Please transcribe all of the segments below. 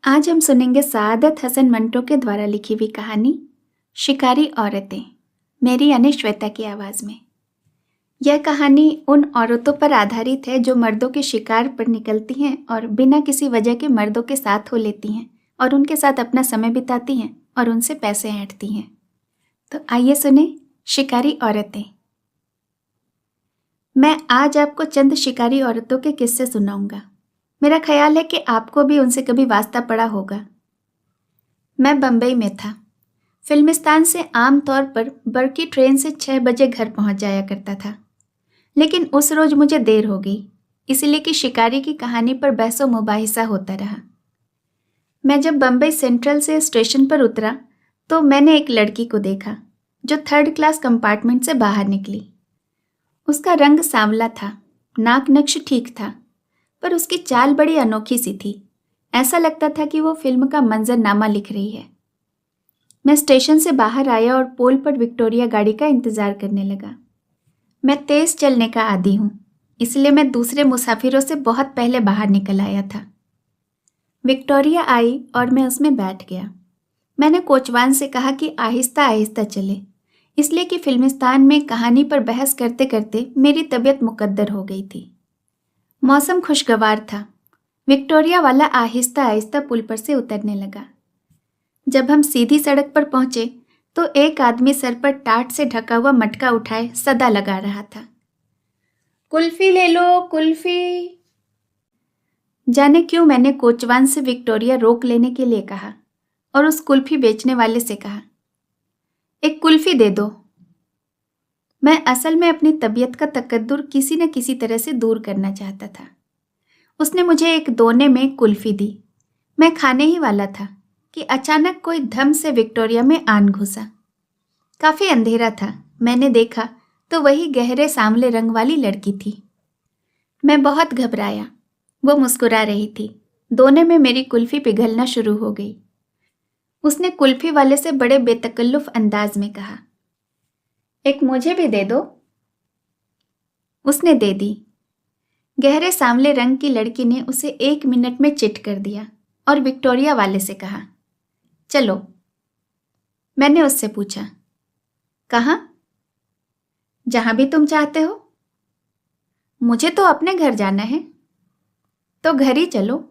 आज हम सुनेंगे सादत हसन मंटो के द्वारा लिखी हुई कहानी शिकारी औरतें, मेरी यानी श्वेता की आवाज़ में। यह कहानी उन औरतों पर आधारित है जो मर्दों के शिकार पर निकलती हैं और बिना किसी वजह के मर्दों के साथ हो लेती हैं और उनके साथ अपना समय बिताती हैं और उनसे पैसे ऐंठती हैं। तो आइए सुने शिकारी औरतें। मैं आज आपको चंद शिकारी औरतों के किस्से सुनाऊंगा। मेरा ख्याल है कि आपको भी उनसे कभी वास्ता पड़ा होगा। मैं बम्बई में था। फिल्मिस्तान से आमतौर पर बर्की ट्रेन से 6 बजे घर पहुंच जाया करता था, लेकिन उस रोज मुझे देर हो गई, इसलिए कि शिकारी की कहानी पर बहसो मुबाहिसा होता रहा। मैं जब बम्बई सेंट्रल से स्टेशन पर उतरा तो मैंने एक लड़की को देखा जो 3rd क्लास कंपार्टमेंट से बाहर निकली। उसका रंग सांवला था, नाक नक्श ठीक था, पर उसकी चाल बड़ी अनोखी सी थी। ऐसा लगता था कि वो फिल्म का मंजरनामा लिख रही है। मैं स्टेशन से बाहर आया और पोल पर विक्टोरिया गाड़ी का इंतजार करने लगा। मैं तेज चलने का आदी हूँ, इसलिए मैं दूसरे मुसाफिरों से बहुत पहले बाहर निकल आया था। विक्टोरिया आई और मैं उसमें बैठ गया। मैंने कोचवान से कहा कि आहिस्ता आहिस्ता चले, इसलिए कि फिल्मिस्तान में कहानी पर बहस करते करते मेरी तबीयत मुकद्दर हो गई थी। मौसम खुशगवार था। विक्टोरिया वाला आहिस्ता आहिस्ता पुल पर से उतरने लगा। जब हम सीधी सड़क पर पहुंचे तो एक आदमी सर पर टाट से ढका हुआ मटका उठाए सदा लगा रहा था, कुल्फी ले लो, कुल्फी। जाने क्यों मैंने कोचवान से विक्टोरिया रोक लेने के लिए कहा और उस कुल्फी बेचने वाले से कहा, एक कुल्फी दे दो। मैं असल में अपनी तबीयत का तकद्दुर किसी न किसी तरह से दूर करना चाहता था। उसने मुझे एक दोने में कुल्फी दी। मैं खाने ही वाला था कि अचानक कोई धम से विक्टोरिया में आन घुसा। काफी अंधेरा था। मैंने देखा तो वही गहरे सांवले रंग वाली लड़की थी। मैं बहुत घबराया। वो मुस्कुरा रही थी। दोने में मेरी कुल्फी पिघलना शुरू हो गई। उसने कुल्फी वाले से बड़े बेतकल्लुफ अंदाज में कहा, एक मुझे भी दे दो। उसने दे दी। गहरे सांवले रंग की लड़की ने उसे 1 मिनट में चिट कर दिया और विक्टोरिया वाले से कहा, चलो। मैंने उससे पूछा, कहाँ? जहां भी तुम चाहते हो। मुझे तो अपने घर जाना है। तो घर ही चलो।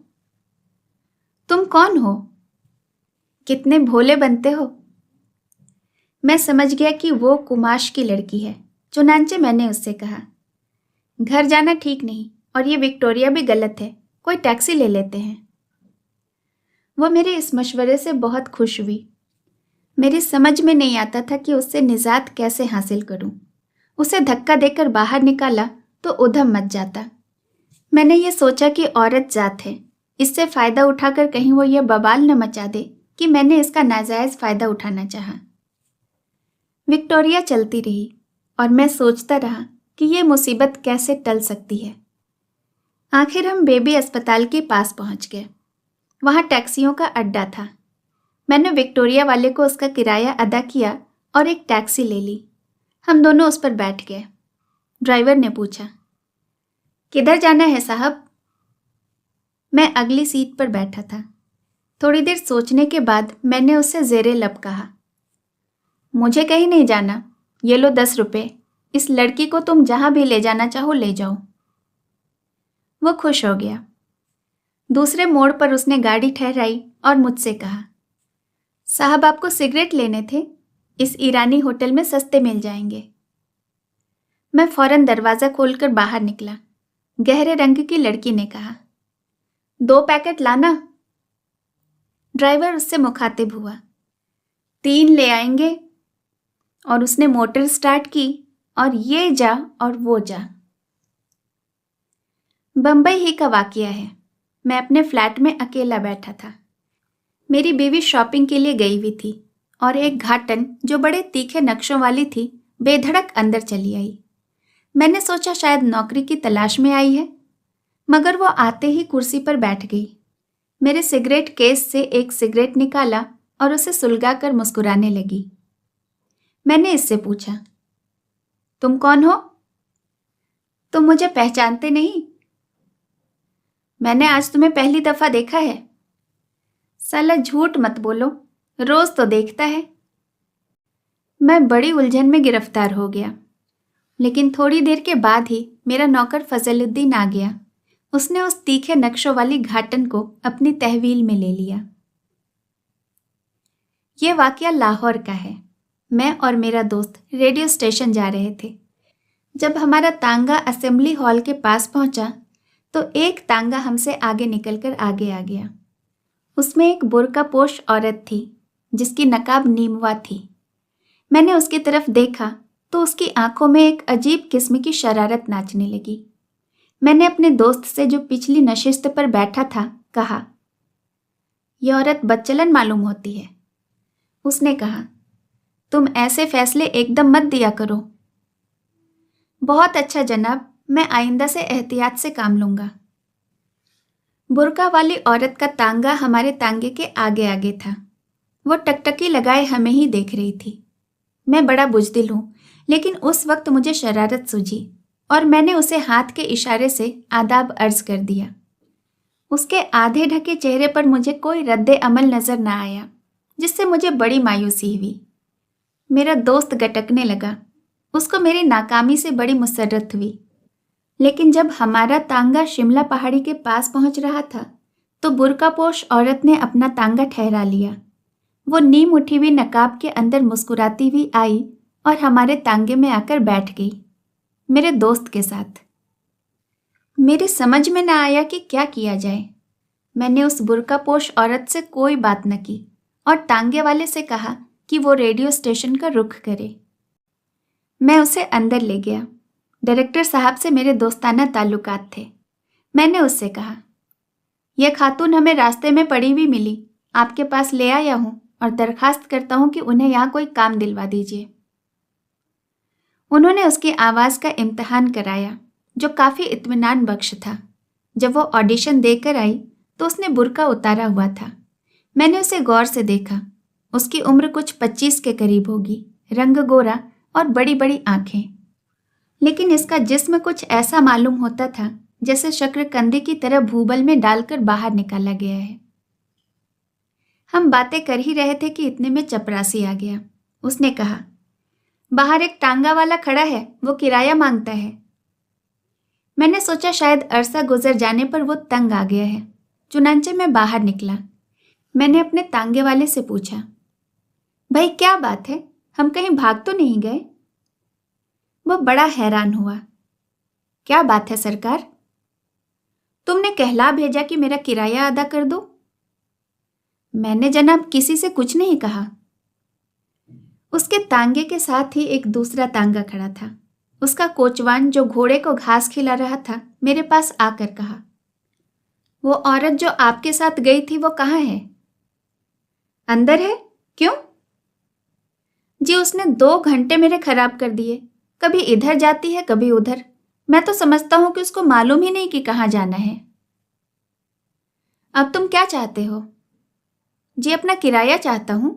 तुम कौन हो? कितने भोले बनते हो। मैं समझ गया कि वो कुमाश की लड़की है। चुनांचे मैंने उससे कहा, घर जाना ठीक नहीं और ये विक्टोरिया भी गलत है, कोई टैक्सी ले लेते हैं। वो मेरे इस मशवरे से बहुत खुश हुई। मेरी समझ में नहीं आता था कि उससे निजात कैसे हासिल करूं। उसे धक्का देकर बाहर निकाला तो उधम मच जाता। मैंने ये सोचा कि औरत जात है, इससे फायदा उठाकर कहीं वो ये बवाल न मचा दे कि मैंने इसका नाजायज फायदा उठाना चाहा। विक्टोरिया चलती रही और मैं सोचता रहा कि ये मुसीबत कैसे टल सकती है। आखिर हम बेबी अस्पताल के पास पहुंच गए। वहां टैक्सियों का अड्डा था। मैंने विक्टोरिया वाले को उसका किराया अदा किया और एक टैक्सी ले ली। हम दोनों उस पर बैठ गए। ड्राइवर ने पूछा, किधर जाना है साहब? मैं अगली सीट पर बैठा था। थोड़ी देर सोचने के बाद मैंने उससे जेरे लब कहा, मुझे कहीं नहीं जाना, ये लो 10 रुपए, इस लड़की को तुम जहां भी ले जाना चाहो ले जाओ। वो खुश हो गया। दूसरे मोड़ पर उसने गाड़ी ठहराई और मुझसे कहा, साहब आपको सिगरेट लेने थे, इस ईरानी होटल में सस्ते मिल जाएंगे। मैं फौरन दरवाजा खोलकर बाहर निकला। गहरे रंग की लड़की ने कहा, 2 पैकेट लाना। ड्राइवर उससे मुखातिब हुआ, 3 ले आएंगे। और उसने मोटर स्टार्ट की और ये जा और वो जा। बंबई ही का वाकया है। मैं अपने फ्लैट में अकेला बैठा था। मेरी बीवी शॉपिंग के लिए गई हुई थी और एक घाटन जो बड़े तीखे नक्शों वाली थी बेधड़क अंदर चली आई। मैंने सोचा शायद नौकरी की तलाश में आई है, मगर वो आते ही कुर्सी पर बैठ गई। मेरे सिगरेट केस से एक सिगरेट निकाला और उसे सुलगाकर मुस्कुराने लगी। मैंने इससे पूछा, तुम कौन हो? तुम मुझे पहचानते नहीं? मैंने आज तुम्हें पहली दफा देखा है। साला झूठ मत बोलो, रोज तो देखता है। मैं बड़ी उलझन में गिरफ्तार हो गया, लेकिन थोड़ी देर के बाद ही मेरा नौकर फजलुद्दीन आ गया। उसने उस तीखे नक्शों वाली घाटन को अपनी तहवील में ले लिया। यह वाकया लाहौर का है। मैं और मेरा दोस्त रेडियो स्टेशन जा रहे थे। जब हमारा तांगा असेंबली हॉल के पास पहुंचा तो एक तांगा हमसे आगे निकलकर आगे आ गया। उसमें एक बुर्कापोश औरत थी जिसकी नकाब नीमवा थी। मैंने उसकी तरफ देखा तो उसकी आंखों में एक अजीब किस्म की शरारत नाचने लगी। मैंने अपने दोस्त से जो पिछली नशिस्त पर बैठा था कहा, यह औरत बदचलन मालूम होती है। उसने कहा, तुम ऐसे फैसले एकदम मत दिया करो। बहुत अच्छा जनाब, मैं आइंदा से एहतियात से काम लूंगा। बुर्का वाली औरत का तांगा हमारे तांगे के आगे आगे था। वो टकटकी लगाए हमें ही देख रही थी। मैं बड़ा बुजदिल हूं, लेकिन उस वक्त मुझे शरारत सूझी और मैंने उसे हाथ के इशारे से आदाब अर्ज कर दिया। उसके आधे ढके चेहरे पर मुझे कोई रद्दे अमल नजर न आया, जिससे मुझे बड़ी मायूसी हुई। मेरा दोस्त गटकने लगा। उसको मेरी नाकामी से बड़ी मुसर्रत हुई। लेकिन जब हमारा तांगा शिमला पहाड़ी के पास पहुंच रहा था तो बुर्कापोश औरत ने अपना तांगा ठहरा लिया। वो नीम उठी हुई नकाब के अंदर मुस्कुराती हुई आई और हमारे तांगे में आकर बैठ गई, मेरे दोस्त के साथ। मेरी समझ में न आया कि क्या किया जाए। मैंने उस बुर्कापोश औरत से कोई बात न की और तांगे वाले से कहा कि वो रेडियो स्टेशन का रुख करे। मैं उसे अंदर ले गया। डायरेक्टर साहब से मेरे दोस्ताना ताल्लुकात थे। मैंने उससे कहा, यह खातून हमें रास्ते में पड़ी हुई मिली, आपके पास ले आया हूं और दरखास्त करता हूं कि उन्हें यहाँ कोई काम दिलवा दीजिए। उन्होंने उसकी आवाज़ का इम्तिहान कराया, जो काफ़ी इत्मीनान बख्श था। जब वो ऑडिशन देकर आई तो उसने बुर्का उतारा हुआ था। मैंने उसे गौर से देखा। उसकी उम्र कुछ 25 के करीब होगी, रंग गोरा और बड़ी बड़ी आंखें। लेकिन इसका जिस्म कुछ ऐसा मालूम होता था जैसे शक्करकंदी की तरह भूबल में डालकर बाहर निकाला गया है। हम बातें कर ही रहे थे कि इतने में चपरासी आ गया। उसने कहा, बाहर एक टांगा वाला खड़ा है, वो किराया मांगता है। मैंने सोचा शायद अरसा गुजर जाने पर वो तंग आ गया है, चुनांचे मैं बाहर निकला। मैंने अपने तांगे वाले से पूछा, भाई क्या बात है, हम कहीं भाग तो नहीं गए? वो बड़ा हैरान हुआ। क्या बात है सरकार? तुमने कहला भेजा कि मेरा किराया अदा कर दो। मैंने जनाब किसी से कुछ नहीं कहा। उसके तांगे के साथ ही एक दूसरा तांगा खड़ा था। उसका कोचवान जो घोड़े को घास खिला रहा था मेरे पास आकर कहा, वो औरत जो आपके साथ गई थी वो कहाँ है? अंदर है। क्यों? जी उसने 2 घंटे मेरे खराब कर दिए। कभी इधर जाती है कभी उधर। मैं तो समझता हूं कि उसको मालूम ही नहीं कि कहाँ जाना है। अब तुम क्या चाहते हो? जी अपना किराया चाहता हूं।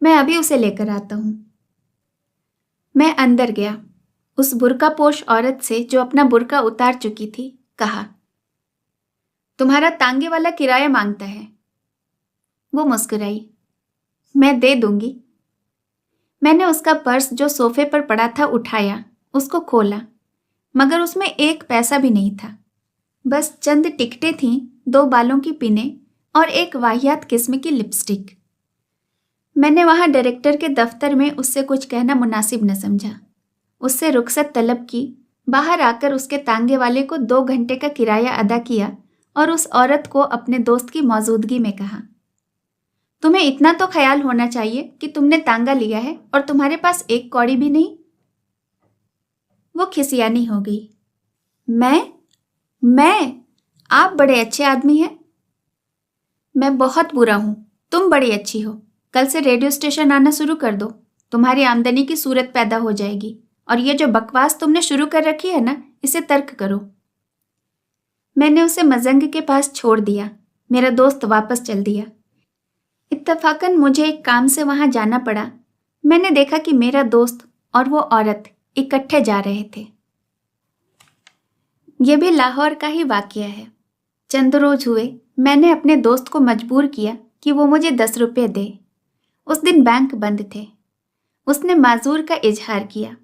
मैं अभी उसे लेकर आता हूं। मैं अंदर गया। उस बुर्कापोश औरत से जो अपना बुर्का उतार चुकी थी कहा, तुम्हारा तांगे वाला किराया मांगता है। वो मुस्कुराई, मैं दे दूंगी। मैंने उसका पर्स जो सोफे पर पड़ा था उठाया, उसको खोला, मगर उसमें 1 पैसा भी नहीं था। बस चंद टिकटें थीं, 2 बालों की पिनें और एक वाहियात किस्म की लिपस्टिक। मैंने वहां डायरेक्टर के दफ्तर में उससे कुछ कहना मुनासिब न समझा। उससे रुखसत तलब की, बाहर आकर उसके तांगे वाले को 2 घंटे का किराया अदा किया और उस औरत को अपने दोस्त की मौजूदगी में कहा, तुम्हें इतना तो ख्याल होना चाहिए कि तुमने तांगा लिया है और तुम्हारे पास 1 कौड़ी भी नहीं। वो खिसियानी हो गई। मैं? आप बड़े अच्छे आदमी हैं। मैं बहुत बुरा हूं, तुम बड़ी अच्छी हो। कल से रेडियो स्टेशन आना शुरू कर दो, तुम्हारी आमदनी की सूरत पैदा हो जाएगी और ये जो बकवास तुमने शुरू कर रखी है ना, इसे तर्क करो। मैंने उसे मजंग के पास छोड़ दिया। मेरा दोस्त वापस चल दिया। इत्तफाकन मुझे एक काम से वहां जाना पड़ा। मैंने देखा कि मेरा दोस्त और वो औरत इकट्ठे जा रहे थे। यह भी लाहौर का ही वाकया है। चंद रोज हुए मैंने अपने दोस्त को मजबूर किया कि वो मुझे 10 रुपये दे। उस दिन बैंक बंद थे। उसने माजूर का इजहार किया,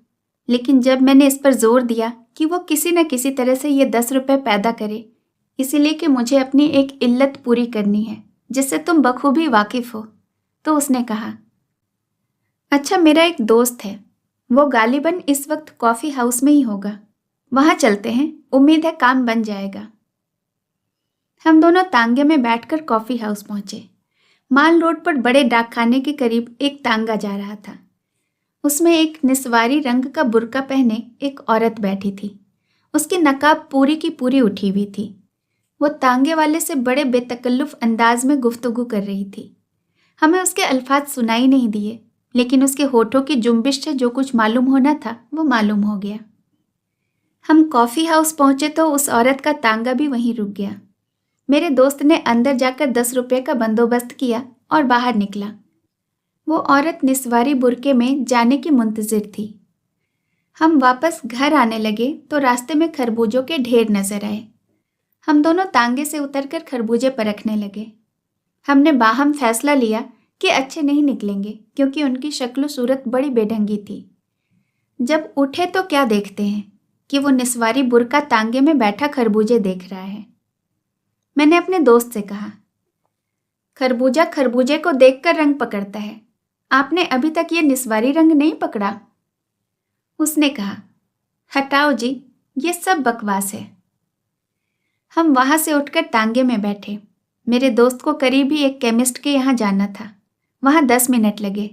लेकिन जब मैंने इस पर जोर दिया कि वो किसी न किसी तरह से ये 10 रुपये पैदा करे, इसीलिए कि मुझे अपनी एक इल्लत पूरी करनी है जिससे तुम बखूबी वाकिफ हो, तो उसने कहा, अच्छा मेरा एक दोस्त है, वो गालिबन इस वक्त कॉफ़ी हाउस में ही होगा, वहाँ चलते हैं, उम्मीद है काम बन जाएगा। हम दोनों तांगे में बैठकर कॉफ़ी हाउस पहुँचे। माल रोड पर बड़े डाकखाने के करीब एक तांगा जा रहा था। उसमें एक निस्वारी रंग का बुर्का पहने एक औरत बैठी थी। उसकी नकाब पूरी की पूरी उठी हुई थी। वो तांगे वाले से बड़े बेतकल्लुफ़ अंदाज में गुफ्तगू कर रही थी। हमें उसके अल्फाज सुनाई नहीं दिए, लेकिन उसके होठों की जुम्बिश से जो कुछ मालूम होना था वो मालूम हो गया। हम कॉफ़ी हाउस पहुँचे तो उस औरत का तांगा भी वहीं रुक गया। मेरे दोस्त ने अंदर जाकर 10 रुपये का बंदोबस्त किया और बाहर निकला। वो औरत निस्वारी बुर्के में जाने की मुंतजिर थी। हम वापस घर आने लगे तो रास्ते में खरबूजों के ढेर नजर आए। हम दोनों तांगे से उतरकर खरबूजे परखने लगे। हमने बाहम फैसला लिया कि अच्छे नहीं निकलेंगे, क्योंकि उनकी शक्ल सूरत बड़ी बेढंगी थी। जब उठे तो क्या देखते हैं कि वो निस्वारी बुर्का तांगे में बैठा खरबूजे देख रहा है। मैंने अपने दोस्त से कहा, खरबूजा खरबूजे को देखकर रंग पकड़ता है, आपने अभी तक ये निस्वारी रंग नहीं पकड़ा? उसने कहा, हटाओ जी, ये सब बकवास है। हम वहां से उठकर तांगे में बैठे। मेरे दोस्त को करीब ही एक केमिस्ट के यहाँ जाना था। वहां 10 मिनट लगे।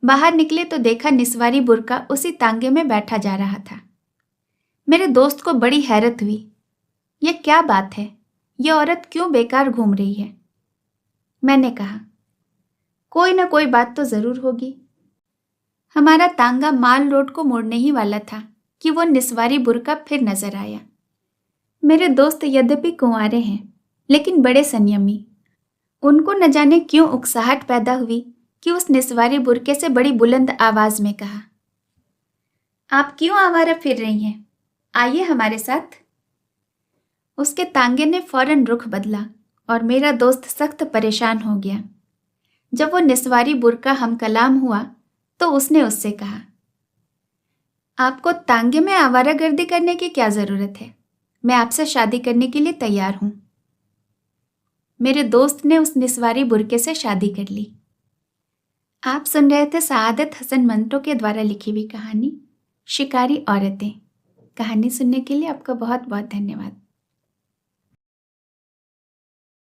बाहर निकले तो देखा निस्वारी बुर्का उसी तांगे में बैठा जा रहा था। मेरे दोस्त को बड़ी हैरत हुई। ये क्या बात है, ये औरत क्यों बेकार घूम रही है? मैंने कहा, कोई ना कोई बात तो जरूर होगी। हमारा तांगा माल रोड को मोड़ने ही वाला था कि वो निस्वारी बुर्का फिर नजर आया। मेरे दोस्त यद्यपि कुंवारे हैं, लेकिन बड़े संयमी। उनको न जाने क्यों उकसाहट पैदा हुई कि उस निस्वारी बुर्के से बड़ी बुलंद आवाज में कहा, आप क्यों आवारा फिर रही हैं? आइए हमारे साथ। उसके तांगे ने फौरन रुख बदला और मेरा दोस्त सख्त परेशान हो गया। जब वो निस्वारी बुर्का हम कलाम हुआ तो उसने उससे कहा, आपको तांगे में आवारागर्दी करने की क्या जरूरत है? मैं आपसे शादी करने के लिए तैयार हूं। मेरे दोस्त ने उस निस्वारी बुर्के से शादी कर ली। आप सुन रहे थे सआदत हसन मंटो के द्वारा लिखी हुई कहानी शिकारी औरतें। कहानी सुनने के लिए आपका बहुत बहुत धन्यवाद।